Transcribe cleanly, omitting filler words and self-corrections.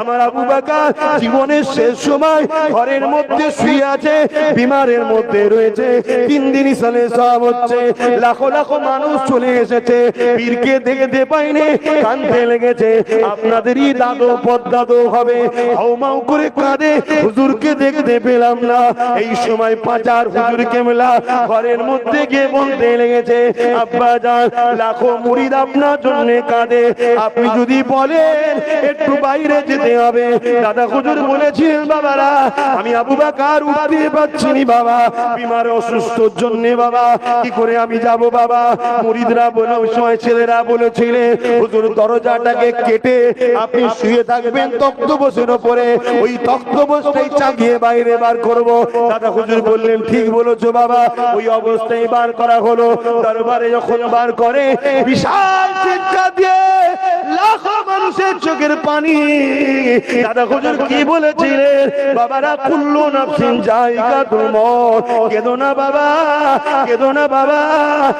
আমার আবু বকর জীবনের শেষ সময় ঘরের মধ্যে শুয়ে আছে, বিমারের মধ্যে রয়েছে। 3 দিন সালে সব হচ্ছে, লাখো লাখো মানুষ চলে এসেছে, পীরকে দেখতে পাইনি, কাঁদতে লেগেছে। আপনাদেরই দাদু পদ্দাদু হবে, হাউমাউ করে কাঁদে, হুজুরকে দেখতে পেলাম না। এই সময় পাচার হুজুর কেবলা ঘরের মধ্যে গিয়ে বলতে লেগেছে, আব্বা জান লাখো মুরিদ আপনার জন্য কাঁদে, আপনি যদি বলেন একটু বাইরে যেতে হবে। দাদা হুজুর বলেছিলেন, বাবারা আমি আবু বকর উঠতে পারছি না বাবা, বিমার অসুস্থর জন্য বাবা, কি করে আমি যাব বাবা। মুরিদরা বলে, ওই সময় ছেলেরা বলেছিলেন, হুজুর দরজাটাকে কেটে আপনি শুয়ে থাকবেন তক্তপোষের উপরে, ওই তক্তপোষটাই চাগিয়ে বাইরে বার করব। দাদা হুজুর বললেন, ঠিক বলেছো বাবা। ওই অবস্থায় বার করা হলো। দরবারে যখন বার করে, বিশাল চিৎকার দিয়ে লাখো মানুষের চোখের পানি। দাদা হুজুর কি বলেছিলেন, বাবারা কুল্লু নাফসিন যায়িকাতুল মউত, কেঁদো না বাবা, কেঁদো না বাবা,